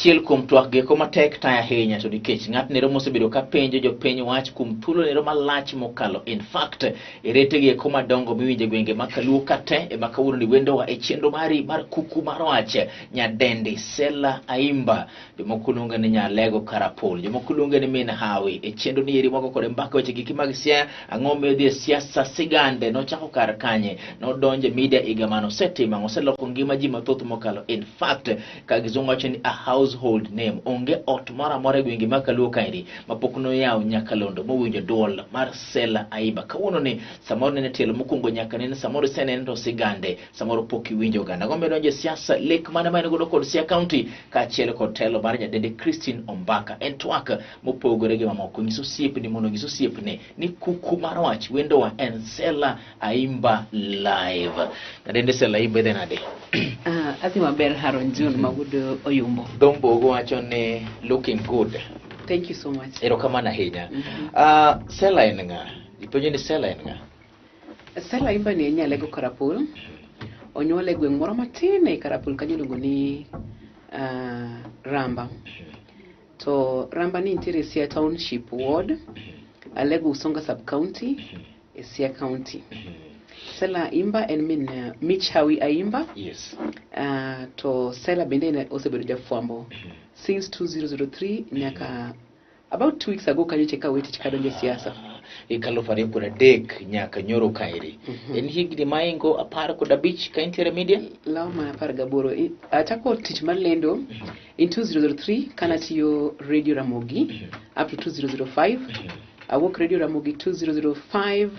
achiel kuom twak geko matek taya ahinya to nikech ng'at nero mosebedo ka penjo jopiny wach kuom thuolo nero malach mokalo. In fact, irete geko madongo miwinje gwenge makaluo kate e makawuono ni wendowa e chenro mari mar kuku mar wach, nyadendi Sela Aimba, jomoko luonge ni Nyalego Karapol, jomoko luonge ni Min Hawi, e chenro ni eri moko kod mbaka weche giki mag Siaya, ang'o medhi e siasa sigande nochako kar kanye, nodonje media igamano setima, oseloko ngima ji mathoth mokalo. In fact, kagizungu wacho ni a household name, onge ot moro amora e gwenge makaluo kaeri mapok noyawo nyakalondo mowinjo duol mar Sela Aimba. Kawuono ni samoro nene tielo mokwongo nyaka nene samoro senene to sigande, samoro pok iwinjo oganda. Gombe donje siasa lek mana maen godo kod Siaya County kaachiel kod telo mar nyadendi Christine Ombaka. En twak mopogore gi mamoko, nyiso siepni mondo nyiso siepni ni kuku mar wach wendowa en Sela Aimba live. Nyadendi Sela Aimba then ade. Asi maber Haron June magudo oyumbo. Dombogo wacho ni looking good. Thank you so much. Erokamano ahinya. Sela en ng'a? Ipenjo ni Sela en ng'a? Sela Aimba ni Nyalego Karapol. Onyuole e gweng' moro matin e Karapol kanyo iluongo ni Ramba. To Ramba ni nitiere e Siaya Township Ward, Alego Usonga Sub County, e Siaya County. Sela Aimba en min Mich Hawi Aimba. Yes. To Sela bende osebedo jafwambo since 2003 nyaka about 2 weeks ago kanyo cheka weti chikadonje siasa. Ikalo fare kod adek nyaka nyoro kaeri. En higni maingo 15 ka intiere media? Law ma 18. Achako tich mar lendo in 2003 kana tiyo Radio Ramogi up to 2005. Awuok Radio Ramogi 2005.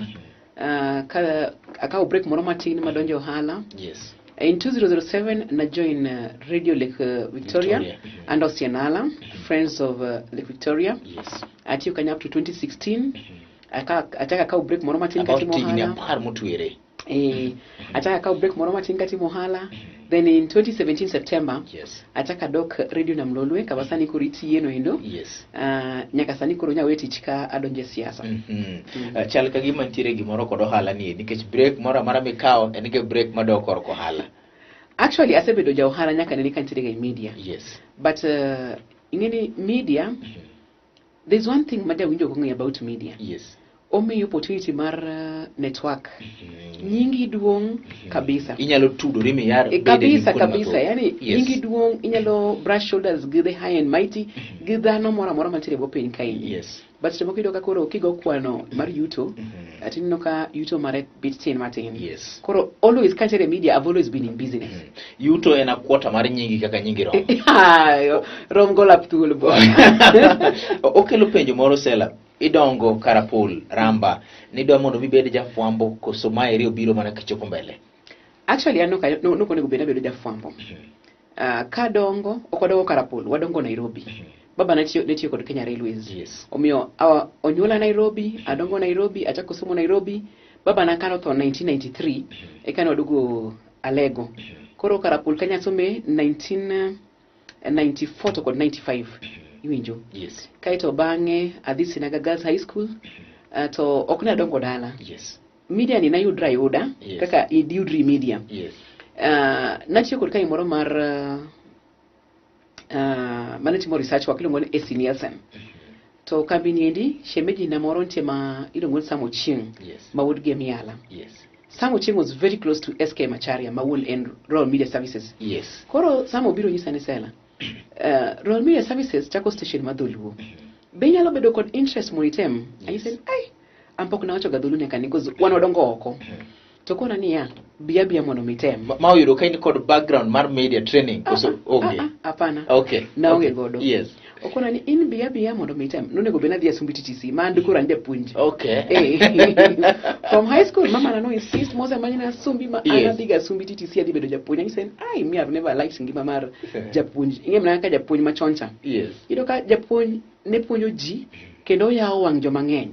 Akawo break moro matin madonjo ohala. Yes. In 2007 na join Radio Lake Victoria and Osianala, Friends of Lake Victoria. Yes. Atiyo kanya up to 2016. Ataka akawo break moro matin kati mohala. Apar mutwere. Ataka akawo break moro matin kati mohala. Then in 2017 September, yes, ataka dok Radio nam Lolwe kabasani koro itiye no endo. Yes. Nyaka sani koro nyawe tich ka adonje siasa. Chal ka gima ntiere gimoro kod ohala ni nikech break moro amara mikawo en ge break madok korko ohala. Actually asebedo ja ohala nyaka nene kantiere ga media. Yes. But ingeni media, there's one thing maja winjo kongi about media. Yes. Omi opportunity mar network. Nyingi duong kabisa. Inyalo tudore mi yar kabisa. Yani nyingi duong inyalo brush shoulders gi the high and mighty gi dhano mora mantiere bo piny kain. Yes. But temo kido ka koro kigo kwano mar yuto, atino ka yuto mare bit tin matin. Yes. Koro always kantiere media, I've always been in business. Yuto en a quarter mar nyingi kaka nyingi rom. Rom golap thuol bo. Okelo penjo moro Sela. Idongo Karapol, Ramba, nidwa mondo mibed jafwambo koso maeri obiro mana kichoko mbele? Actually, no konego bedo jafwambo. Kadongo, okodongo Karapol, wadongo Nairobi. Baba netiyo kod Kenya Railways. Yes. Omiyo, onyola Nairobi, adongo Nairobi, achako somo Nairobi. Baba nakano to 1993, ekano wadugo Alego. Koro Karapol kanya some 1994 to kod 95. Iwinjo. Yes. Kaito bange adhi Sinaga Girls High School to okna dongo dala. Yes. Media ni nayudra yuda. Yes. Kaka idudri media. Yes. Nachiyo kod kai moro mar manatimo research wakilongo ni AC Nielsen. To kambi niendi shemeji na moro ntie ma ilongo ni Samo Chieng. Yes. Ma would game yala. Yes. Samo Chieng was very close to SK Macharia, ma would and Royal Media Services. Yes. Koro Samo biro nyisa ni Sela. Royal Media Services chako station madhuluo. Benyalo bedo kod interest monitem. I said, "Ai, ampok na wacho gadhulu ne kaniko wanodongo oko." To kona niya, biya mono mitem. Ma uyudo kaini kod background mar media training koso oge. Apana. Okay. Na oge godo. Yes. Okona ni in biya mono mitem. Nonego bena dia sumbi TTC ma ndukura nje punji. Okay. From high school mama na no insist moza manyina sumbi ma ana diga sumbi TTC adi bedo japunji. I said, "Ai, me have never liked ngima mar japunji." Ingem na ka japunji machoncha. Yes. Ido ka japunji ne punjo ji kendo yawo wang joma ngeny.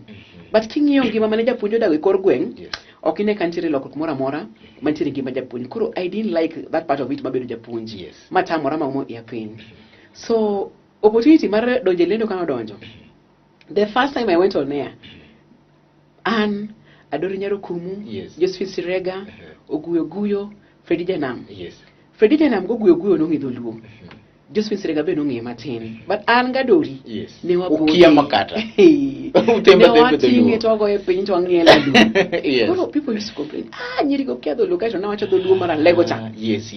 But kingiyo ngima mane japunjo dawe kor gweng. Yes. Okine kantiere lokruok moro amora mantiere ngima japuonj. Koro I didn't like that part of it mabedo japuonj. Yes. Matamora mamo ya piny. So opportunity mar donjo lendo kana donjo. The first time I went on air, an Adori Nyaro Kumu, yes, Josephine Sirega, Oguyo Guyo, Fredi Janam. Yes. Fredi Janam go Guyo Guyo no ngidho luo. Josephine Serega be nong'e matin, but an gadori ne ukia makata ne wating'e to wagoye piny to wang'iye ladu. Koro people used to complain, nyiri go kia dholuo kaeto nawacho dholuo mar Lego cha. Yes.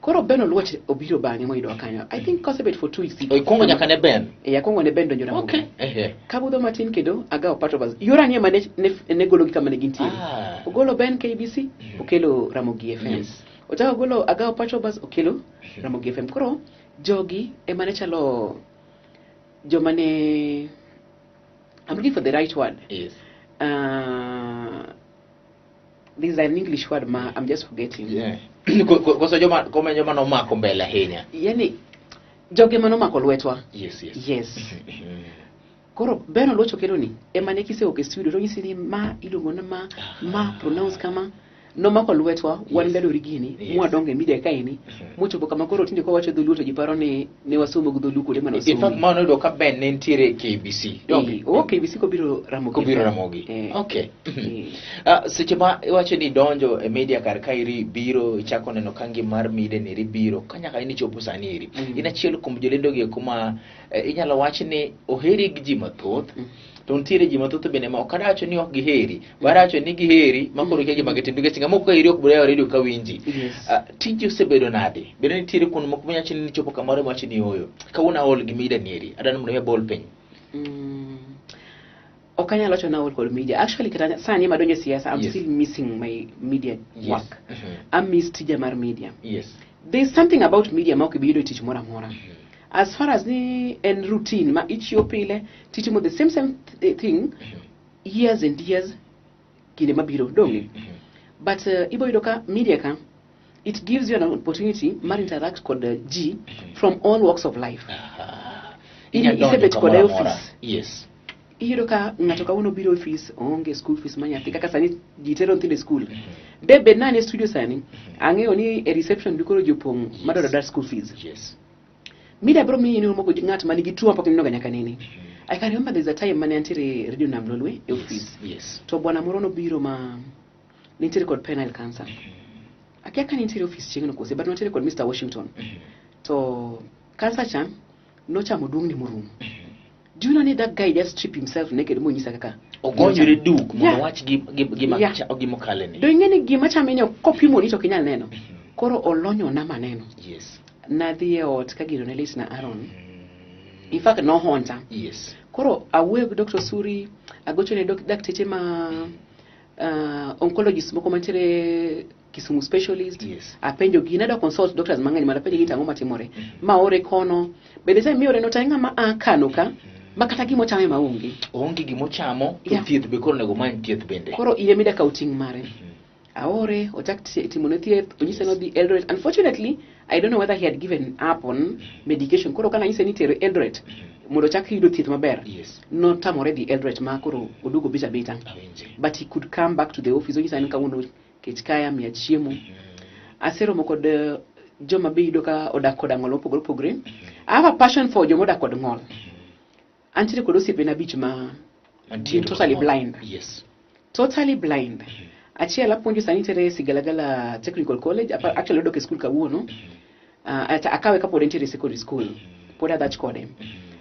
Koro Ben Oluoch obiro bang'e moyudo kanyo. I think kosebet for 2 weeks. Kongo nyaka ne Ben. Kongo ne Ben donjo na. Okay. Kabudho matin kendo agawo part of us. Yora nie mane ne golo gi kama ne gintie. Ogolo Ben KBC, okelo Ramogi FM. Yes. Otaka golo agawo part of us, okelo Ramogi FM. Koro jogi emane chalo jomane, I'm looking for the right word. Yes. This is an English word ma I'm just forgetting. Yeah. Koso joma no mako mbele hinya. Yani joge mano mako lwetwa. Yes. Koro Ben Oluoch okelo ni emane kiseoke studio to nyisi ni ma iluongo na ma pronounce kama no mako lwetwa wan gado rigini mwadonge media kaini mucho kama koro tinde ko wacho dholuo to jiparo ne wasomo gi dholuo kode mano. In fact mano do ka Ben ne ntiere KBC. KBC ko biro Ramogi. Okay. Seche ma wacho ni donjo e media kar kairi biro chako neno kangi mar mide ni biro kanya ka ini chopo sani iri. Ina chielo kum jolendo gi kuma inyalo wacho ni oheri gi ji mathoth. To ntiere ji mathoth bende ma okada wacho ni ok giheri. Waracho ni giheri makoro kege magetindu ge ngamo ka iri ok bure radio ka winji. Tiji osebedo nade. Bende ntiere kun moko manyacho ni chopo kamoro macho ni oyo. Kawuna ol gi media ni iri. Adano mno ball pen. Okanya locho na all media. Actually kitanya sani madonye siasa, I'm still missing my media work. I miss tija mar media. There's something about media ma okibido teach mora. As far as the routine ma each year pile teaching the same thing years and years kine mabiro donge. But ibo idoka media ka it gives you an opportunity mar interact with the G from all walks of life. Isebet kod office. Yes. Idoka ngatoka uno biro office onge school fees manya kaka sani jitero ntinde school. Debe nane studio sani angeo ni a reception bikoro jopong madoro that school fees. Yes. Media bro mi ni moko ngat manigi tuwa pako mnoga nyaka nini. I can remember there's a time mane antire radio nam Lolwe office. Yes. To bwana morono biro ma nintire kod penile cancer. Akiaka nintire office chieng no kose but nintire kod Mr. Washington. To cancer cha no cha modung ni morum. Do you know that guy just strip himself naked mo nyisa kaka ogonyre duk mo wach gi mokale ni. Do ngeni gima cha menyo kopimo ni to kinyal neno. Koro olonyo na maneno. Yes. Nadhi ot ka giro ne lit na Aaron. In fact no honta. Yes. Koro awe Dr. Suri agocho ne dakteche ma oncologist moko mantere Kisumu specialist. Yes. Apenjo gina do consult doctors mang'eny mana penjo gita ngoma timore. Ma ore kono. Bende sai miore no tainga ma akanoka. Makata gimo chame maonge. Onge gimo chamo to thieth be koro nego man thieth bende. Koro iye mida kauting mare. Aore otak timone thieth onyise no the Eldoret. Unfortunately I don't know whether he had given up on medication. Koro kana nyise ni tere Eldoret. Mondo chak yudo thieth maber. Yes. No tamore the Eldoret ma koro odugo bita. But he could come back to the office onyisa ni kawuono kech kaya miya chiemo. Asero moko de joma be yudo ka odak kod ng'ol opogore. I have a passion for joma odak kod ng'ol. Antire kod osiepe na bich ma totally blind. Yes. Totally blind. Achiel apuonjo sani tere Sigalagala Technical College. Actually odoke school kawuono. Akawe kapod entere secondary school. Pod adach kode.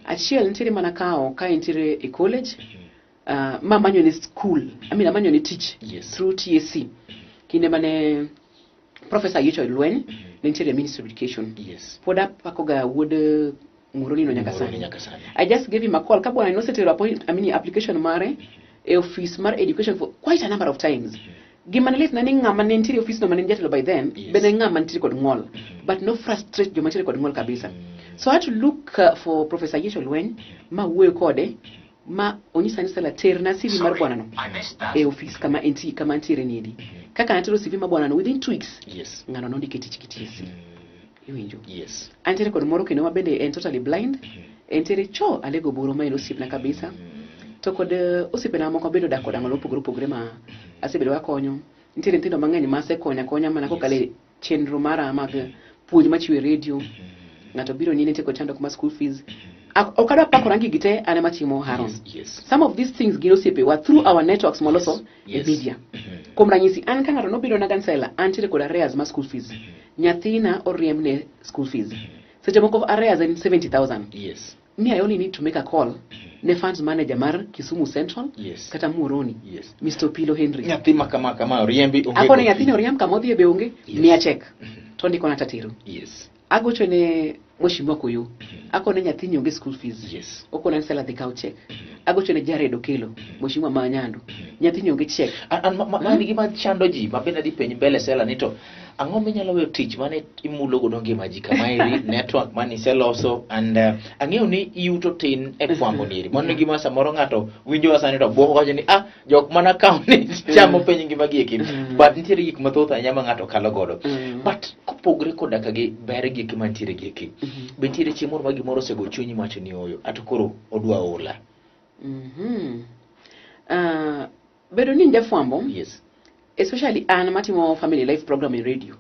Achiel ntere mana kao ka entere e college. Ma manyo ni school. Manyo ni teach. Yes. Through TSC. Kinde mane Professor Yicho Lwen ntere Ministry of Education. Yes. Pod apakoga wood Muroni no Nyakasani. I just gave him a call. Kabwana no set application mare e office mar education for quite a number of times. Gimanelet na ninga manentiri office no manenjatelo by then. Benenga manentiri kod ngol. But no frustrate jo manentiri kod ngol kabisa. So I had to look for Professor Yesho Lwen ma uwe kode ma onyisa nisala terna CV mar bwana no e office kama entire nidi. Kaka natero CV ma bwana no within 2 weeks. Yes. Ngano no tich-tich. Yes. Antere kod moro kendo mabende en totally blind. Entere cho alego boro ma osip na kabisa. To kod osipe na moko bedo dakoda ngolo pogore ma asebedo akonyo. Ntere ntino mang'eny ma asekonya mana kokale chenro mara mag puonj machiwe radio. Ngato biro ni nete kod chando kuma school fees. Okada pako rangi gite ane matimo Haron. Yes. Some of these things gino osipe were through our networks moloso media. Kuom ranyisi an kang'ato no biro na gansela antere kod arrears ma school fees. Nyathina oriemne school fees. seche moko arrears in 70,000. Yes. Me, I only need to make a call ne funds manager mar Kisumu Central, Yes. kata Muhoroni, Yes. Mr. Pilo Henry. Nyathi kama riembi onge. Ako ne nyathini oriemb kama odhi e be onge, Yes. miya check. To ndiko na tatero. Yes. Agocho ne Mheshimiwa Koyo. Ako ne nyathini onge school fees. Yes. Oko na sala dhikao check. Agocho ne Jared Okelo, Mheshimiwa Manyando. Nyathini onge check. An gima chando ji mabende dhi penj mbele sela ni to ang'o minyalo weyo tich mane imulo godo ngima ji kama eri network mane iseloso and ang'eyo ni yuto tin e fwambo nieri mondo gima samoro ng'ato winjo wasani to bwoko wacho ni jok mana kauni chamo penj ngima gi ekin but nitiere gik mathoth ahinya ma ng'ato kalo godo but kopogre koda ka gi ber gi eki mantiere gi eki be nitiere chiemo moro ma gimoro osego chunyi macho ni oyo ato koro odwa ola. Bedo ni jafwambo, Yes. especially an matimo family life program in radio.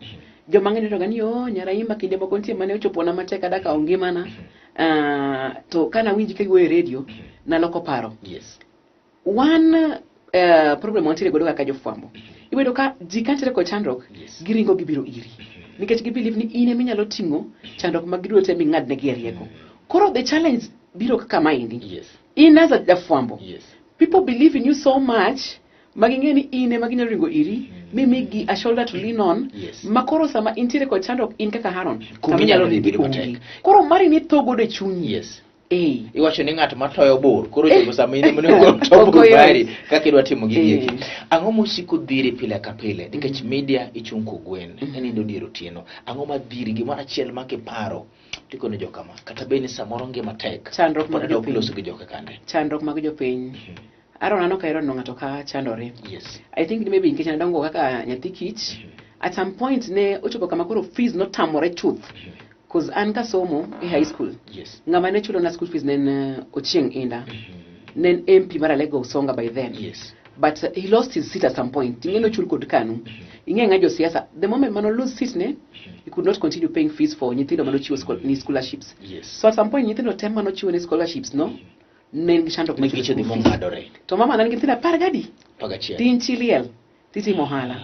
Joma ng'eny to gani Nyaraimba kinde moko nitie mane ochopona matek adaka onge mana to kana winji ka wuoyo e radio naloko paro. Yes. One problem wantiere godo kaka jofwambo. Iwedo ka ji kantiere kod chandruok, Yes. giringo gibiro iri. Nikech gi believe ni in ema inyalo ting'o chandruok ma gidwaro temi ng'ad negi e rieko. Koro the challenge biro kaka maendi. Yes. In as a jafwambo, Yes. people believe in you so much maging'e ni in ema ginyalo ringo iri mimigi a shoulder to lean on. Yes. Makoro sama intiere kod chandruok in kaka Haron Kumi nyalo bedo matek. koro mari ni thogo de chunyi. Yes. Eh. Iwacho ni ng'at matoyo bor koro chopo sama in monego to bor bari kaka idwa timo gigi eki. Ang'o mosiko dhiri pile ka pile nikech media ichung' kogwen enindo dier otieno. Ang'o madhiri gimoro achiel ma kiparo tikono jokama kata beni samoro ngima tek Chandruok mag pod jopiny. loso gi joka kande. Chandruok mag jopiny. Aron ano kairo no ng'ato ka chandore. Yes. I think maybe nikech nadongo kaka nyathi kich at some point ne ochopo kama koro fees no tamore chuth. Cause an kasomo e high school. Yes. Ng'ama ne chulo na school fees nen Ochieng Inda. Nen MP mara Lego Songa by then. Yes. But he lost his seat at some point. Ingeno chul kod kanu. Ingenga jo siasa. The moment mano lose seat ne, he could not continue paying fees for nyithindo mano chiwo scholarships. Yes. So at some point nyithindo tem mano chiwo ni scholarships no. Nen gishandok Nikech dhi mongadore. to mama nan nyithindo 10 gadi. Pagachiel. Tin chiliel. Titi mohala.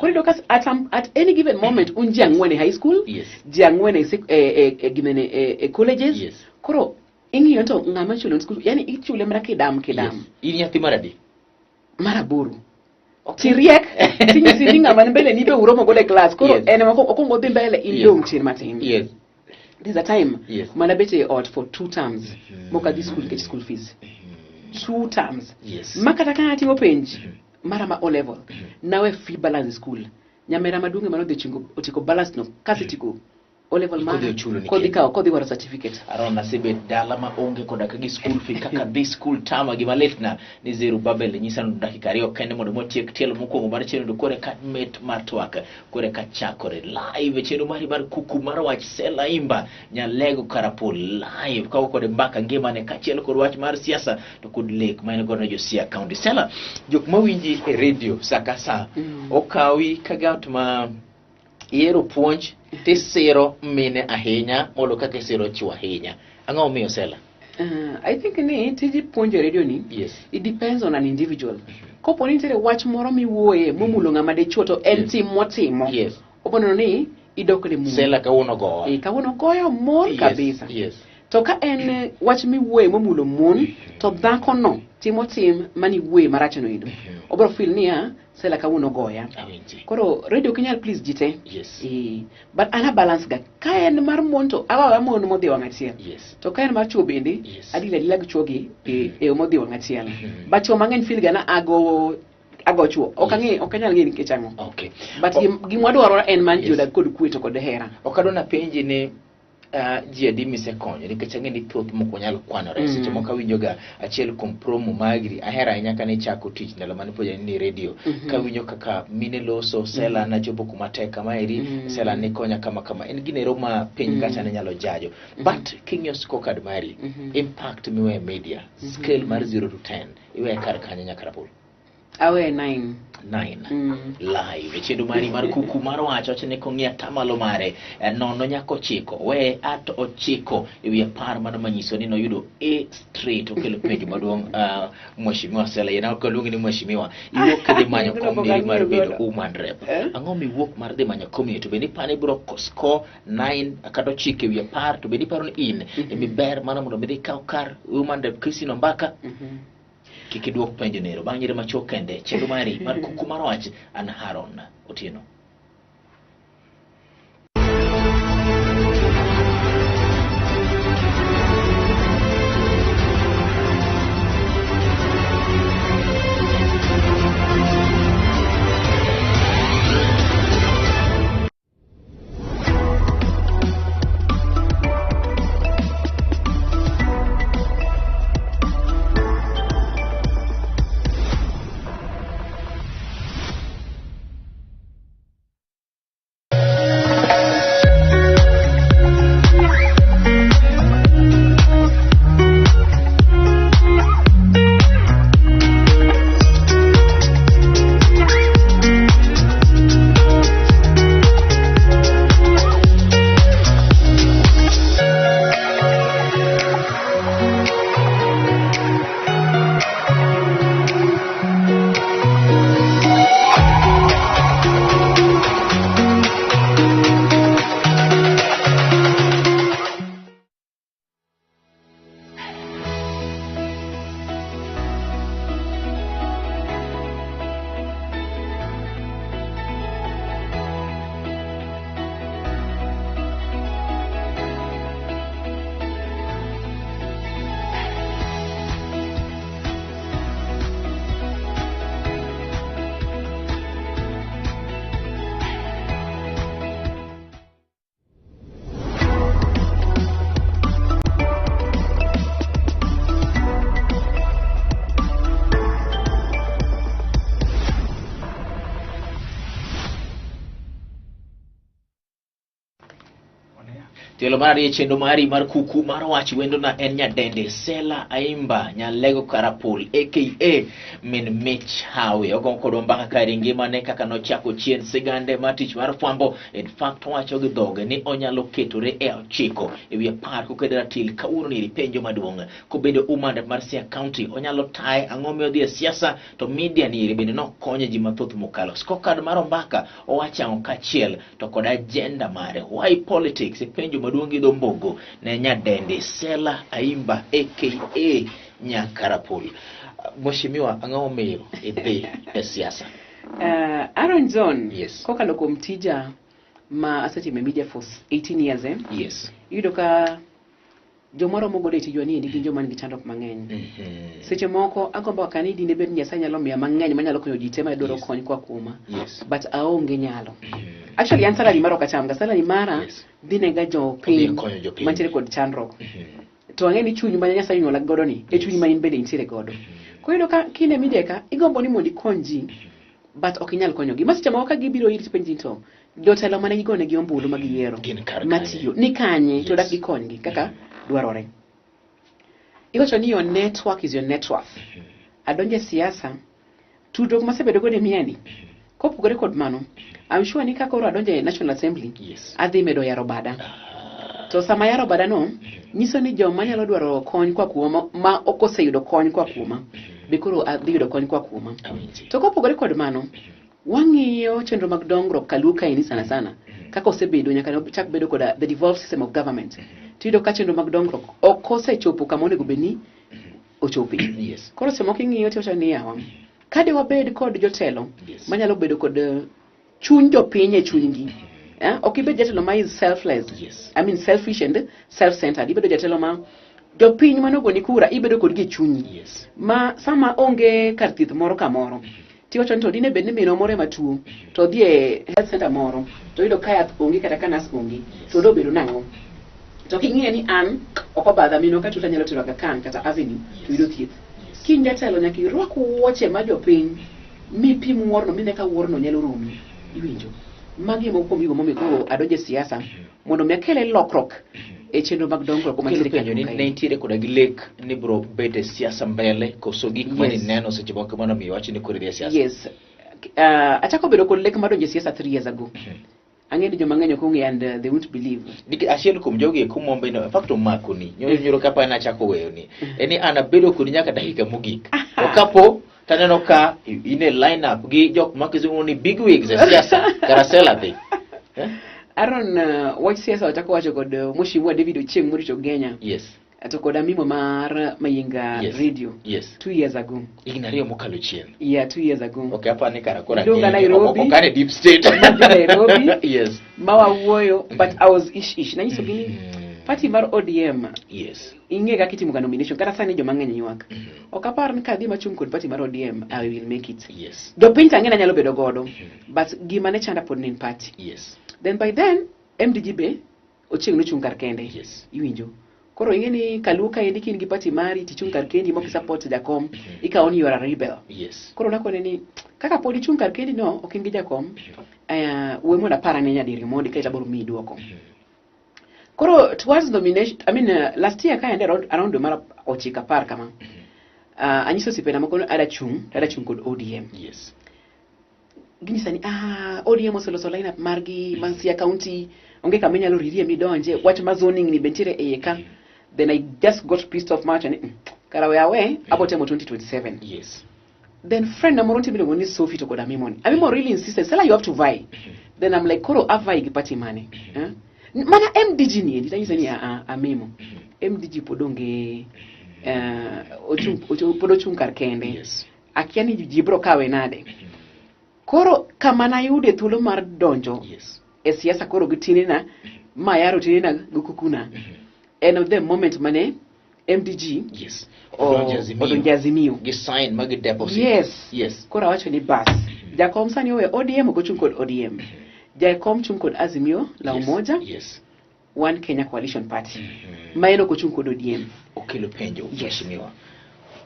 Korido kas at any given moment unji ang'wen e high school. Yes. Ji ang'wen e colleges. Yes. Koro ing'iyo to ng'ama chulo school. Yani ichule mara kidam. Yes. In nyathi maradi. Maraburu. Okay. Tiriek, tinyisi ng'ama mbele ni be uromo gode class. Koro Yes. ene mako okongo dhi mbele indong chin matin. Yes. There's a time Yes. manabete out for 2 terms. Moka this school get school fees. 2 terms. Yes. Makata kana timo penj. Mara ma O level. Nawe free balance school. Nyamera madunge mano de chingo otiko balance no kasi tiko O level mara. Kodhi waro certificate. Aron nasebe dala ma onge koda kagi school fee kaka this school tama gima letna ni zeru babel nyisa no dakika ariyo kende mondo motiek tielo mokwongo mar cheno do kore ka met mar twak kore ka chakore live cheno mari bar kuku mar wach sela imba nyalego karapol live kawo kode mbaka ngima ne kachielo kod wach mar siasa to kod lek mane gono jo Siaya County sela jok mawinji e radio sakasa okawi kagat ma yero puonj tisiro mine ahinya molo kaka siro chwa ahinya ang'o miyo sela. I think ni tiji puonjo radio ni. Yes. It depends on an individual. Kopo ni tere wach moro miwuoye momulo ng'ama dichuo to en tim motimo. Yes. Opono ni idok ne mu. Sela kawuono gowa. Kawuono goyo mon kabisa. Yes. To ka en wach miwuoye momulo mon to dhako no timo tim mani wuoye marach no ido. Obro feel niya sela kawuono goya. Awinji. Koro radio kinyal please jite. Yes. But ana balance ga. Ka en mar mon to awa mon modhi wang' achiel. Yes. To ka en mar chuo bende Yes. adila gi chuo gi e modhi wang' achiel. But chuo mang'eny feel ga na ago chuo. Okanyal ng'e nikech ang'o. Okay. But gima dwaro en man ji odag kod kwe to kod hera. Okadona penji ni ji adi misekonyo nikech ang'e ni thoth moko nyalo kwanore seche moko awinjo ga achiel kuom promo magri ahera ahinya kane chako tich ndalo mane pod ni radio kawinjo kaka mine loso sela na chopo kuma tek kama eri sela ni konya kama en ginero ma piny kacha ne nyalo jajo but king'yo scorecard mari impact miwe media scale mar 0 to 10 iwe kar kanya nyaka rapol. Awe 9. Live e chenro mari mar Kuku Mar Wach wachne kong'ia tamalo mare nono nyaka 9 we at 9 ewi 10 mano manyiso ni noyudo A straight. Okelo penjo maduong' mheshimiwa Sela yena okaluongi ni mheshimiwa iwuok dhi manyo komni mar bedo woman rep. Ang'o miwuok mar dhi manyo komni to be ni pane biro score 9 kata 9 ewi 10 to be ni paro ni in emiber mano mondo midhi kaw kar woman rep Christine Ombaka? Kiki duok penjo nero bang' nyire machuok kende chenro mari mar Kuku Mar Wach an Haron Otieno. Tielo mari chenro mari mar Kuku Mar Wach wendo na en nyadende Sela Aimba nyalego Karapul aka min Mitch Hawe ogon kodwa mbaka kari ngimane kaka nochako chien sigande mar tich mar fwambo. In fact wacho gi dhoge ni onyalo ketore e 9 ewi 10 kokedra til kawuono ni penjo maduong' kobedo umanda mar Siaya County onyalo tae ang'o miyo dhi e siasa to media ni bende nokonyo ji mathoth mokalo scorecard mar Ombaka owachang'o kachiel to kod agenda mare why politics e penjo maduong' gi mbogo ne nyadende Sela Aimba aka Nyakarapul. Mheshimiwa ang'o miyo idhi e siasa? Aaron John, yes. Kokalo kuom tija ma asetime media for 18 years yes. Yudo ka jomoro mogo de tijwa ni gin joma nigi chandruok mang'eny. Seche moko agombo kani dine bed Nyasaye nyalo miya mang'eny manyalo konyo ji te ma dwaro kony kwa kuma. But aonge nyalo. Actually an salary maro kacham salary mara dinega jo piny mantiere kod chandruok. To ang'eni chuny ma Nyasaye nyuola godo ni e chuny ma in bende intiere godo. Koyudo ka kinde mideka igombo ni mondo ikony ji but ok inyal konyogi. Maseche moko ka gibiro ir penji to jotelo mane gigone gi ombulu ma giyiero matiyo ni kanye to dak gikonygi kaka dwarore. Iwacho ni your network is your net worth. Adonje siasa tudruok masebedo godo e miani kopogore kod mano I'm sure ni kakoro adonje National Assembly adhi medo yaro bada. To sama yaro bada no nyiso ni joma nyalo dwaro kony kwa kuoma ma okoseyudo kony kwa kuoma bikoro adhi yudo kony kwa kuoma. To kopogore kod mano wang'iyo chenro mag dongruok kaluka ini sana sana kaka osebedo nyaka no chak bedo kod the devolved system of government. Tido ka chenro mag dongruok okosechopo kama onego bedni ochopi. Koro semo king'iyo tiwacho ni yawa kade wabed kod jotelo manyalo bedo kod chuny jopiny e chunygi. Ok ibed jatelo ma is selfless. I mean selfish and self-centered. Ibedo jatelo ma jopiny manogo ni kura ibedo kod gi chunyi. Ma sama onge kar thieth moro kamoro. Tiwacho ni to dine bed ni mino moro matuo to dhi e health center moro to yudo ka yath onge kata ka nas onge to do bedo nang'o. To king'iye ni an okobadha mino ka tuta nyalo tero ga kan kata avenue to yudo thieth. Kin jatelo nyaka irwak wuoche ma jopiny mi pim wuorno mine ka wuorno nyalo rumi. Iwinjo. Magi mo kuom gigo momiyo adonje siasa mondo mi akele lokrok e chenro mag dongruok kuma penjo ni ne ntiere koda gi lek ni bro bede siasa mbele koso gik mani neno seche moko mano mi wachi ni kore siasa. Yes. Achako bedo kod lek madonjo siasa 3 years ago. Ang'eyo joma ng'eny ok ong'e and they won't believe. Achiel kuom jogi kumombe no facto makoni nyoro kapa na chako weyo ni eni anabedo kod nyaka dakika mogik to kapo taneno ka in a lineup gi jok makizo ni big wigs e siasa karasela thi. Aaron watch siasa watako wacho kod Mheshimiwa David Ochieng Muricho Genya. Yes. Atokoda mimo mar Mayinga radio. Yes. 2 years ago. Ignario mokalo chien. Yeah, 2 years ago. Okay, hapa ni karakora. Nairobi. Okane deep state. Nairobi. Yes. Mawa woyo, but I was ish. Na yiso gini party mar ODM. Yes. Inge ga kiti muga nomination kata sani jo mang'eny ywak. Okapar ni kadhi machung kod party mar ODM, I will make it. Yes. Do pinta ng'ena nyalo bedo godo. But gima ne chanda pod nin party. Yes. Then by then MDG be Ochieng nochung kar kende. Yes. Iwinjo. Koro ingeni kaluka endi kin gi party mari tichung kar kendi moki support Jakom ikaoni you are a rebel. Yes. Koro nakone ni kaka pod ichung kar kendi no okin gi Jakom we moda para ne nyadiri mondi ka itaboro mi duoko. Koro towards nomination last year ka ende around mara ochika par kama anyiso sipena moko ada chung kod ODM. Yes. Gini sani ODM oseloso lineup margi Siaya County onge kama nyalo ririe midonje wach ma zoning ni bentire eyeka. Then I just got pissed off much and karawe awe about 2027. Yes. Then friend na moronti bilo ngoni Sophie to koda mimoni. Amimo really insisted, "Sela you have to vie." Then I'm like, "Koro avai gi party money." Mana MDG ni ndita yisa ni amimo. MDG podonge podo chung kar kende. Yes. Akiani jibro kawe nade. Koro kama na yude thuolo mar donjo. Yes. E siasa koro gitini na mayaro tinina gukukuna. And of the moment mane MDG yes odonjazimio gi sign magi deposit. Yes kora wacho ni bas Jakom sani we ODM go chung kod ODM Jakom chung kod Azimio la umoja. Yes. One Kenya Coalition Party maeno ko chung kod ODM. Okelo penjo mheshimiwa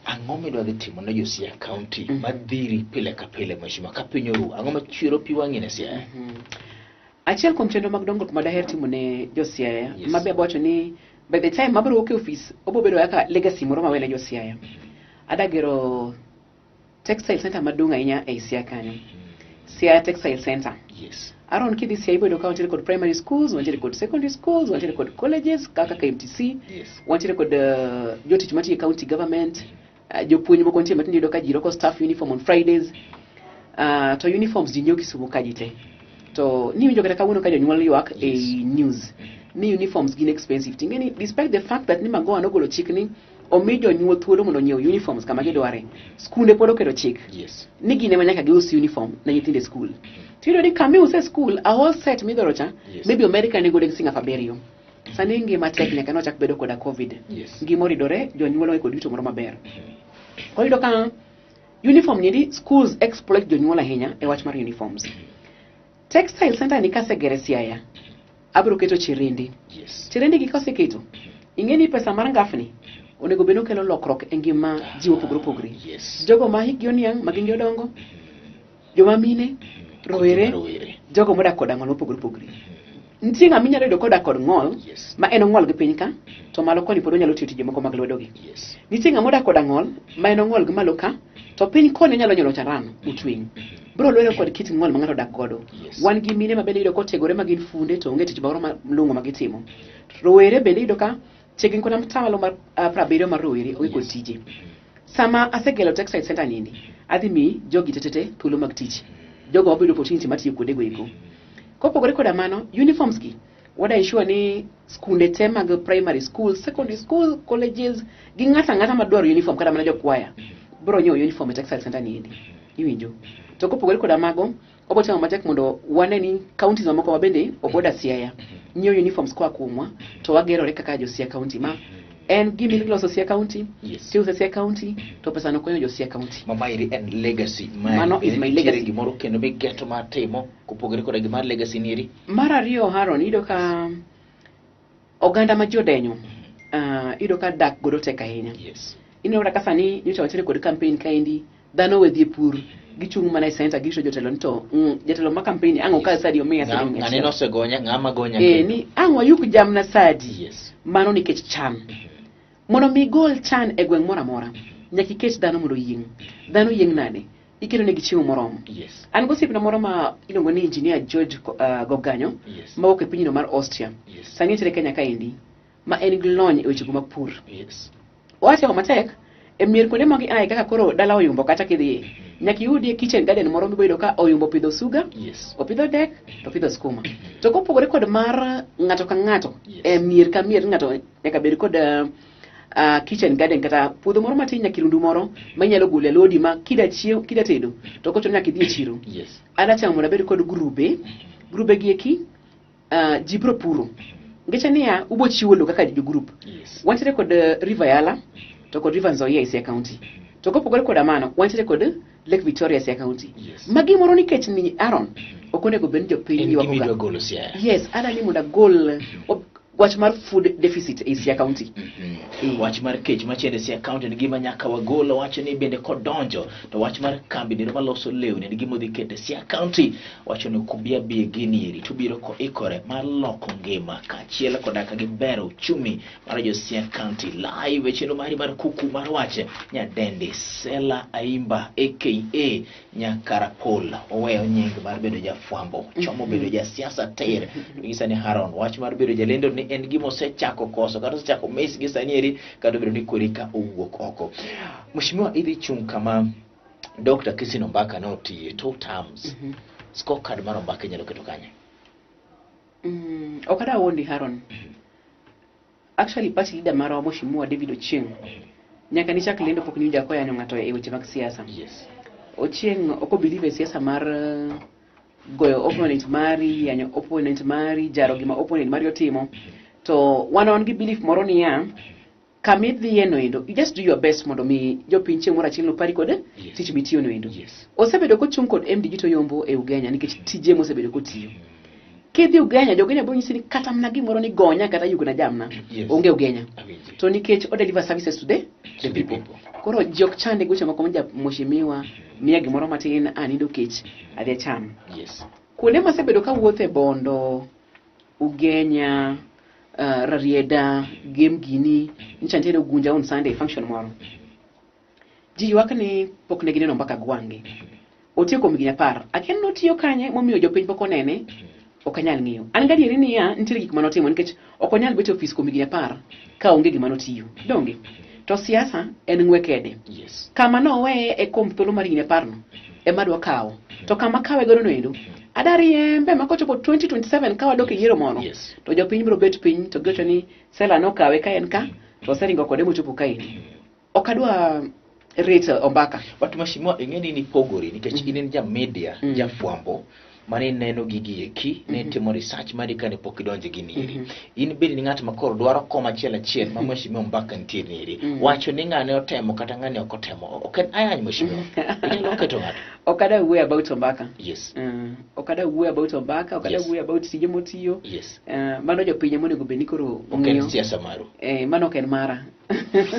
ang'o midwa dhi timo ne jo Siaya County madhiri pile ka pile mheshimiwa ka piny oru ang'o machiro pi wang'ine Siaya. Achiel kuom chenro mag dongruok ma daher timo ne jo Siaya mabe wacho ni by the time mabro woke office obo bedo yaka legacy moro mawene jo Siaya. Adagero textile center madunga inya e Siaya kanyo. Siaya Textile Center. Yes. Aron kidi Siaya ibedo ka wantiere kod primary schools, wantiere kod secondary schools, wantiere kod colleges kaka KMTC. Yes. Wantiere kod jotich matiye county government. Jopuonj moko nitie matindo yudo ka ji rwako staff uniform on Fridays. To uniforms ji nyiewo Kisumu ka ji te. To ni winjo kata kawuono ka jonyuol ywak e news ni uniforms gin expensive. Tingeni despite the fact that ni Magoha nogolo chik ni omi jonyuol thuolo mondo nyiew uniforms kama gidware. Skunde pod oketo chik. Yes. Ni gine manyaka gius uniform na nyithinde school. Tiyudo ni kami use school a whole set midhoro cha maybe America nego deng singa faberio. Sani ngima tek nyaka nochak bedo koda COVID. Yes. Ngima oridore jonyuol oiko duto moro maber. Koro yudo ka uniform nyidi schools exploit jonyuol ahinya e wach mar uniforms. Textile center ni kasegere Siaya. Abro keto chirindi. Yes. Chirindi gi koseketo. Ingeni pesa mar ngafni onego beno kelo lokrok e ngima jiwo pogro. Yes. Jogo ma hikgi oniang' ma gin jodongo. Joma mine, rowere, jogo modak koda ng'ol mopogore. Nitie ng'ama inyalo yudo kodak kod ng'ol ma en ong'ol gi piny ka to malo koni pod onyalo tiyo tije moko mag lwedogi. Yes. Nitie ng'ama odak koda ng'ol ma en ong'ol gi malo ka to piny koni onyalo nyuolo charan utwing. Bro lwero kod kit ng'ol ma ng'ato dak godo. Wan gi mine ma bende yudo kotegore ma gin funde to onge tich moro malong'o ma gitimo. Rowere bende yudo ka chegin koda mtamalo mar 70 mar rowere oiko tije. Sama asegelo textile center nini adhi mi jogi tetete thuolo mag tich. Jogo obedo opportunity matiyo kuonde go eko. Kopogore koda mano uniforms gi wada ensure ni skunde te mag primary school, secondary school, colleges gi ng'ata madwaro uniform kada mana jokwaya bro nyiewo uniform e textile center nini. Iwinjo. To kopogore koda mago obotemo matek mondo wane ni counties mamoko mabende oboda Siaya nyiewo uniforms kwa kumwa to wagerore kaka jo Siaya County ma en gimi loso Siaya County. Tiuso Siaya County to pesa no konyo jo Siaya County. Mama iri en legacy mano is my legacy. Gimoro kendo be geto ma timo kopogore koda gimar legacy niri. Mar ariyo Haron ido ka oganda ma jodenyo ido ka dak godo tek ahinya. Yes. Ino raka sani nyocha wachere kod campaign kaendi dhano wedhi pur gichung' mana e center girito jotelo ni to jatelo ma kampeni ang' okaw sadi omiya siling ng'ani nosegonya ng'ama gonya ni ang' wayuk jamna sadi yes mano nikech chan mondo mi gol chan e gweng' moro amora nyaka iket dhano mondo yieng' dhano yieng' nade iketo negi chiemo moromo yes an gosiepna moro ma iluongo ni engineer George Goganyo yes mawuok e pinyno mar Austria yes sani entiere Kenya kaendi ma en gi lony e wechego mag pur yes owacho matek e mier kuonde magi ae kaka koro dala oyumbo kata kidhiye nyaka iyudie kitchen garden moro miboyudo ka oyumbo pidho suga yes opidho dek to pidho skuma to kopogore kod mar ng'ato ka ng'ato Yes. e mier ka mier ng'ato nyaka bed kod kitchen garden kata puodho moro matin nyaka irundu moro ma inyalo gole lodi ma kida tedo to kocho nyaka idhi e chiro yes ada chamo mondo abed kod grube gi eki ji biro puro ngeche niya ubo chiwo lo kaka jo group yes wantiere kod river Yala to kod river Nzoia e Siaya County to kopogore kod mano wantiere kod Lake Victoria e Siaya County Yes. magi moro nikech ni Aaron ok onego bed jopiny en ywakoga gimidwa golo Siaya yes ada ni mondo agol wach mar food deficit e Siaya County wach mar kech machende Siaya County en gima nyaka wagolo wacho ni bende kodonjo to wach mar kambi nero maloso lewni en gima odhi kete Siaya County wacho ni kubia bie gini eri tubiro ko ikore mar loko ngima kachiel kodaka gi bero uchumi mar jo Siaya County live chenro mari mar kuku mar wache nyadendi Sela Aimba aka Nyakarapol oweyo nying mar bedo jafwambo chomo bedo ja siasa ter gisa ni Haron wach mar bedo jalendo ni en gimo osechako koso kata osechako mes gi sani eri kata bedo ni korika owuok oko mheshimiwa idhi chung kama Dr. Kisino Mbaka no tie 2 terms scorecard mar Mbaka nyalo keto kanye okada wondi Haron actually party leader mara mheshimiwa David Ochieng nyaka ni chak lendo pok ni jako yanyo ng'ato e weche mag siasa yes Ochieng ok believe e siasa mar goyo opponent mari yanyo opponent mari jaro gima opponent mari otimo to wan gi belief moro ni ya kamidhi eno endo you just do your best mondo mi jopiny chieng' moro achiel no pari kod tich mitiyo no endo yes osebedo kochung' kod MD Gito Yombo e Ugenya nikech tije mosebedo kotiyo kidhi Ugenya jogenya biro nyisi ni kata mna gimoro ni gonya kata yugna jamna Yes. onge Ugenya Awinji. to nikech o deliver services to the people koro jok chande gocha mako mja mheshimiwa miya gimoro matin anindo kech adhi cham yes kuonde masebedo ka wuothe Bondo Ugenya Rarieda Game Gini nchantere Gunja on Sunday function moro ji ywak ni pok ne gineno Mbaka gwange otieko migina par aken notiyo kanye momiyo jopiny pok onene ok anyal ng'iyo an gadieri ni ya nitiere gik manotimo nikech ok onyal bet e ofis kuom higni 10 ka onge gima notiyo donge to siasa en ng'we kede yes kama noweye e kom thuolo mar higni 10 no ema dwa kawo to kama kawe godo no endo adari embe makochopo 2027 ka wadok e yiero moro Yes. to jopiny biro bet piny to giwacho ni Sela nokawe ka en ka to oseringo kode mochopo kaendi ok adwa rate Ombaka but mheshimiwa ing'eni ni pogori nikech in ja media ja fwambo mane neno gigi eki ne timo research mari kane pok idonje gini eri in bedi ni ng'at makoro dwaro koma achiel ma mheshimiwa Mbaka nitiere neri wacho ni ng'ane otemo kata ng'ane ok otemo ok en ayany mheshimiwa inyalo keto ng'ato ok adwa wuoyo about Ombaka yes ok adwa wuoyo about Ombaka ok adwa Yes. wuoyo about tije motiyo yes mano jopiny monego bed ni koro ok en siasa maru mano ok en mara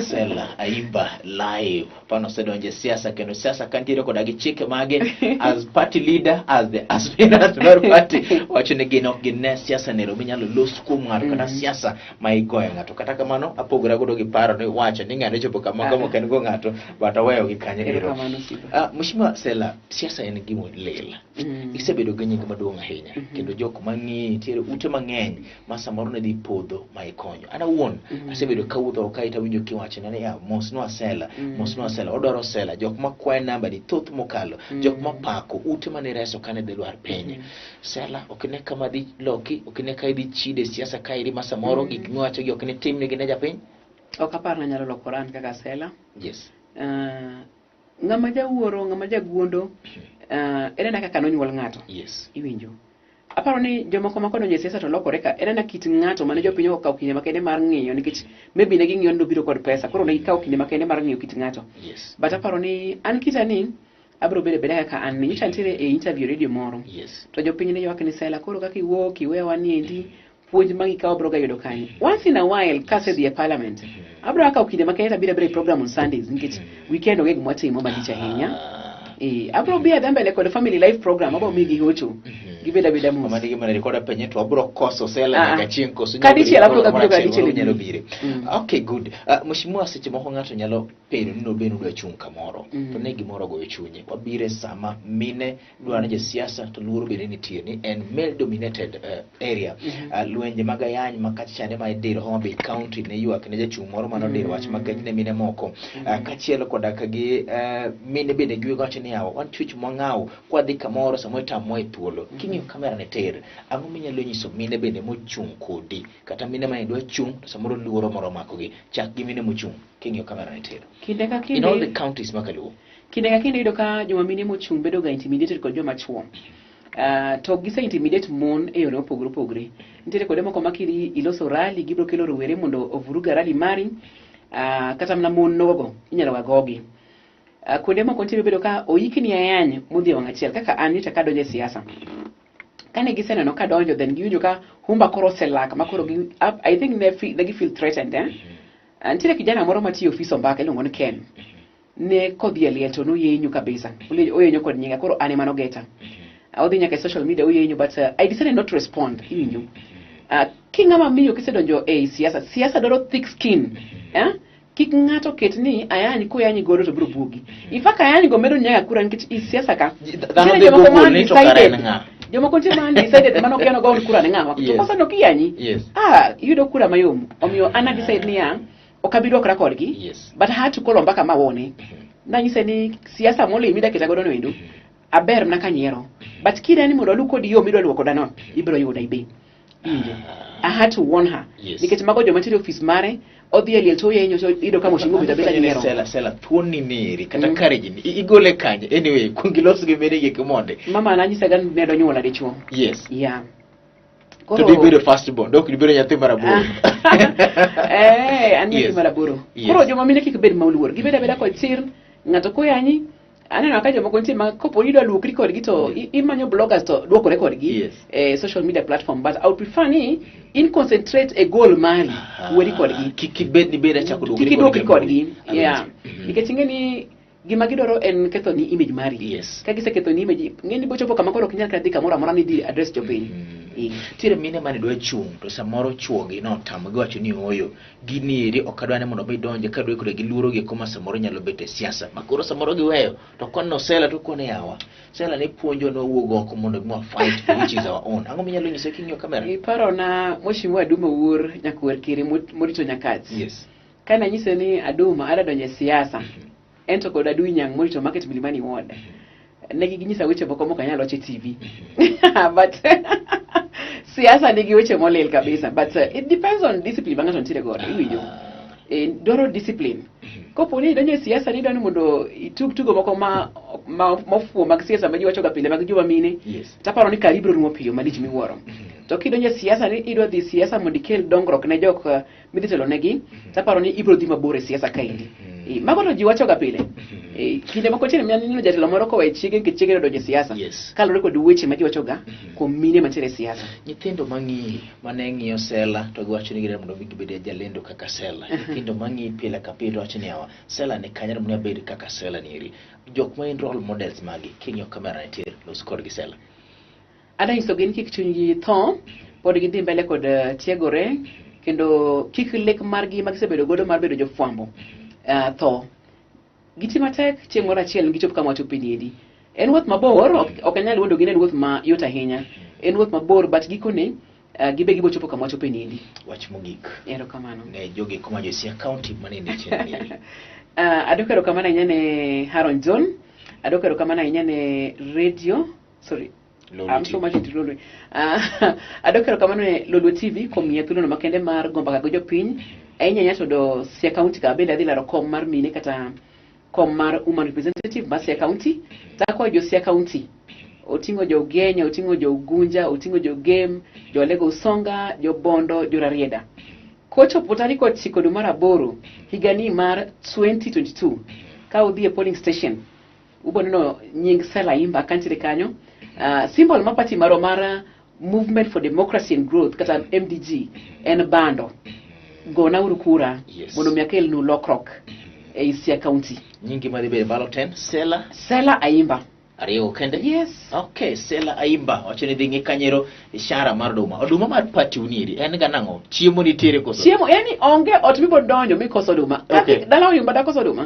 Sela Aimba live pano sedonje siasa kendo siasa kantiere koda gi chike mage as party leader as the aspirant mar party wacho ni gin ok gin ne siasa nero minyalo los kuom ng'ato kata siasa ma igoyo ng'ato kata kamano apogora godo gi paro ni wacho ni ng'ane chopo kama kama ken go ng'ato bata weyo gi kanye ero Erokamano, Sifa. mheshimiwa Sela siasa en gimo lela isebedo gi nying maduong' ahinya kendo jok mang'eyi tiere ute mang'eny ma samoro ne dhi podho ma ikonyo ana wuon asebedo kawuotho ka itawinjo kiwacho ni ya mosnwa Sela odwaro Sela jok makwayo namba ni thoth mokalo jok mapako ute mane reso kane dhi lwar piny Sela ok ne kama dhi loki ok ne ka idhi chide siasa ka iri ma samoro gik miwacho gi ok ne timne gi ne japiny ok apar na nyalo lokora an kaka Sela yes ng'ama jawuoro ng'ama jaguondo enena kaka nonyuol ng'ato yes iwinjo aparo ni jomoko ma kodonjo e siasa to lokore ka enena kit ng'ato mane jopiny okawo kinde makende mar ng'iyo nikech maybe ne ging'iyo ni biro kod pesa koro ne gikawo kinde makende mar ng'iyo kit ng'ato yes but aparo ni an kita ni abro bedo beda kaka an ni nyicha nitiere e interview radio moro yes to jopiny ne ywak ni Sela koro kaka iwuok iwewa ni endi puonj mang'ikaw bro ga yudo kanyo. Once in a while kase dhi e parliament abro akaw kinde makende biro biro program on Sundays nikech weekend onge gima timo malich ahinya. Abro bi adhi mbele kod family life program abo migi hocho gibeda beda mus mama nigi mana rekoda penye to abro koso sela nyaka chieng koso kadichiel abro ga biro kadichiel nyalo bire. Okay, good. Mheshimiwa, seche moko ng'ato nyalo pero ni nobenu dwa chung kamoro to ne gimoro goyo chunye wabire sama mine dwa ne siasa to luoro bende nitie ni en male dominated area. Lwenje mag ayany makachande ma idiro Homa Bay County ne ywak ne jachung moro mano diro wach magach ne mine moko kachielo kodaka gi mine bende giwego wach ni yawa wan chuch mang'aw kwa dhi kamoro samo tamo e thuolo king'iyo kamera ne ter ang'o minyalo nyiso mine bende mochung kodi kata mine ma dwa chung to samoro luoro moro makogi chak gi mine mochung king'iyo kamera ne ter kinde ka kinde in all the counties makaluwo kinde ka kinde yudo ka joma mine mochung bedo ga intimidated kod joma chuo. To gise intimidate mon e yore opogore opogore. Nitiere kode moko makiri iloso rally gibro kelo rowere mondo ovuruga rally mari kata mna mon nogo inyalo wagogi. Kuonde moko nitiere bedo ka oikni ayany modhi wang' achiel kaka an nita kadonjo e siasa. Kane giseneno kadonjo then giwinjo ka humba koro selak makoro I think they feel threatened. Nitiere kijana moro matiyo ofis Ombaka iluongo ni Ken. Ne kodhi e liel to noyenyo kabisa. Oyenyo kod nyinga koro ane mano geta. Odhi nyaka e social media oyenyo but I decided not to respond. Iwinjo. King'ama miyo kisedonjo e siasa dwaro thick skin. Kik ng'ato ket ni ayany ko yanyi godo to biro bugi. In fact ayany go medo nyaga kura nikech i siasa ka. Dhano de go ni to kare nga. Joma konti man decided mano kiano go kura ne ng'awa. To kosa no kiyanyi. Yudo kura mayom. Omiyo ana decide ni ya okabidwa kra kodgi. But had to call Ombaka mawone. Nanyise ni siasa mole imida keta godo no endo. Aber mna kanyiero. But kida ni mondo luko di yo midwa luoko dano ibiro yuda ibe. I had to warn her. Nikech mago joma tiri office mare odhi e liel to yenyo so ido kama shingo bida nyiero. Sela tuoni neri kata courage ni igole kanye anyway kungilos gi mere gi kumonde. Mama ananyisa gan medo nyola dichuo. Yeah. To dibiro first born dok dibiro nyathi maraboro. Anyathi maraboro. Koro joma mine kik bed mauluor. Gibeda beda kod sir ng'ato koyanyi aneno ka joma konti ma kopo ni dwa luokri kodgi to imanyo bloggers to duokore kodgi social media platform but I would prefer ni in concentrate a goal mari wori kodgi kikibed ni beda chako duokri kodgi. Nikech ingeni gima gidoro en ketho ni image mari. Ka gise ketho ni image ngeni bochopo kama koro kinyal kadhi kamoro amora ni dhi address jopiny. Tire mine mane dwa chung to samoro chuogi no tamo gi wacho ni oyo gini eri okadwane mondo be donje ka dwekore gi luoro gi koma samoro nyalo bete siasa makoro samoro giweyo to kono sela to kone yawa sela ne puonjo no wuogo ko mondo mo fight which is our own ango minyalo nyise kinyo kamera iparo na Mheshimiwa Aduma wuor nyakwer kiri morito nyakati kana nyise ni Aduma ada donje siasa ento kod adu nyang morito market Milimani ward negi ginyisa weche moko moko nyalo che TV but siasa nigi weche molel kabisa but it depends on discipline bangato ntire godo iwinjo doro discipline kopo ni donye siasa ni doni mondo tugo moko mofuo mag siasa ma jiwacho ga pile mag juma mine taparo ni kalibro rumo piyo malich miwuoro to kidonye siasa ni idwa dhi siasa mondo ikel dongruok ne jok midhitelo negi taparo ni ibro dhi mabor e siasa kaindi mago to jiwacho ga pile kinde moko chine miani nino jatelo moro ko we chiege ke chiege donje siasa kalore kod weche ma jiwacho ga kuom mine mantiere siasa nyithindo mangi mane ng'iyo sela to giwacho ni gire mondo gibede jalendo kaka sela nyithindo mangi pile ka pile wacho ni awa sela ni kanyar mondo bed kaka sela niri jok ma in role models magi king'iyo kamera nitie los kod gi sela ada iso gen kik chunygi tho pod gidhi mbele kod tiegore kendo kik lek margi magisebedo godo mar bedo jofwambo tho gitima tek chieng' moro achiel gichop kama wachopo edi en wuoth mabor ok anyal wuondo gin en wuoth ma yot ahinya en wuoth mabor but gikone gibe gibo chopo kama wachopo edi wach mogik erokamano ne jogi koma jo Siaya County manene chenri adok erokamano ahinya ne Haron John adok erokamano ahinya ne radio sorry I'm so much into Lolwe. Adok erokamano ne Lolwe TV kuom miya thuolono makende mar go mbaka go jopiny ahinya nyato do Siaya County ka bende adhi laro kom mar mine kata kom mar woman representative mar Siaya County takwa jo Siaya County otingo jo Genya otingo jo Gunja otingo jo Game jo Lego Songa jo Bondo jo Rarieda kochopo tarik 9 dwe mar 8 higani mar 2022 ka udhi e polling station uboneno nying Sela Imba kantire kanyo symbol mapati maro mar Movement for Democracy and Growth kata MDG en bando gona urukura mondo miakel nu lokrok e Siaya County. Nyingi madhibe baloten Sela Ayimba. Ariyo kende? Yes. Okay, Sela Ayimba. Wachoni dhingi kanyero ishara mar oduma. Oduma mar pati uniri. En ganango. Chiemo ni tere koso. Chiemo, yani onge ot mibo donjo mi koso oduma. Okay. Dala Ayimba da koso oduma.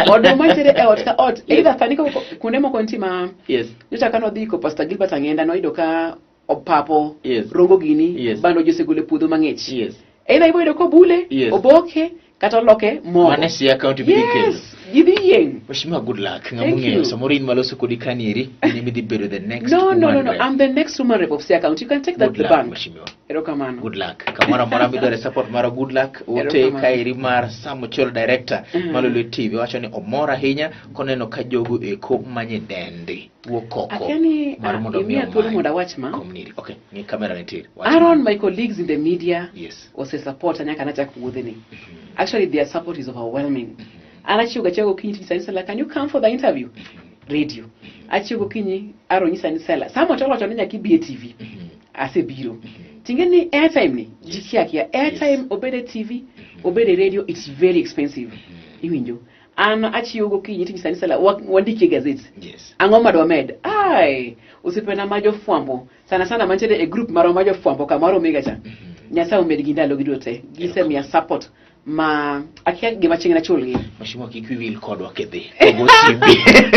Oduma tere e ot ka ot. Either thani ko kunde moko ntima. Yes. Nita kano dhiko Pastor Gilbert Angenda no ido ka opapo. Yes. Rongo gini. Yes. Bando jose gule pudo mangech. Yes. Either ibo ido ko bule. Yes. Oboke. Kata loke mo. Mane Siaya County bidikelo. Yes. Gidi yeng. Mheshimiwa, good luck. Thank you. Samorin maloso kodikani iri. Nimidi beru the next No. rep. I'm the next woman rep of Siaya County. You can take that to the bank. Mheshimiwa. Erokamano. Good luck. Kamara midore support mara good luck. Ote kairi mar Samuel director Lolwe TV. Wachoni omora hinya koneno kajogu eko manye dende. Wokoko. Akeni imia tulu moda watchman. Community. Okay. Ni kamera nitiri. Aaron, my colleagues in the media. Yes. Was a support anyaka nacha kuudhini. Actually their support is overwhelming. Anachiuga chego kinyi tisanisela, can you come for the interview? Radio. Achiugo kinyi aro nyisanisela. Samo cholo chonenya ki BTV. Ase biro. Tingeni airtime ni. Jikiakia airtime obede TV, obede radio, it's very expensive. Iwinjo. Ana achiugo kinyi tisanisela wandike gazeti. Yes. Angoma do med. Ai, usipena majo fwambo. Sana manchede a group maro majo fwambo kamaro megacha. Nyasa umedigindalo logidote. Gise mi support. Ma akia gima chingina chulgi. Mheshimiwa kikwil kodwa kedhi. Ogo TV.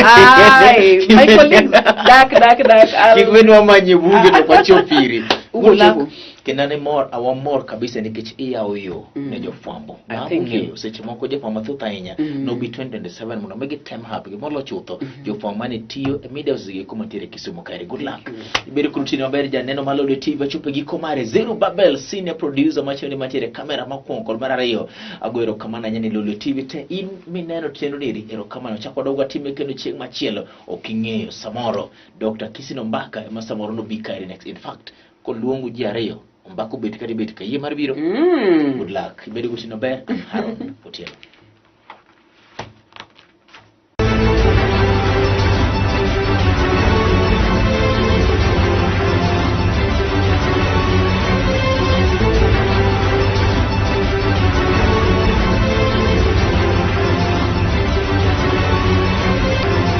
Ai, my colleagues dak. Kigwenwa manye bunge to pachopiri. Ugulaku. Kenane mor kabisa nikech iyawo ne jofwambo. Ng'eyo seche moko jofwambo mathuth ahinya no bi 2027 mondo megi tem happy gimolo chutho jofwambo mane tiyo e media zige kuma tiere Kisumu kae. Good luck. Iberi kurutini maber janeno ma Lolwe TV chopo giko mare Zero Babel senior producer machoni matiere kamera makwonko mar ariyo agwero kamana nyani Lolwe TV te in mineno tendo niri ero kamano chakwa doga time kendo chieng machielo oking'eyo samoro Dr. Kisino Mbaka ema samoro no bi kae next. In fact koluongo ji ariyo Mbako bet kati bet ka yie mar biro. Good luck. Ibedi kutino ber. Haron. Otieno.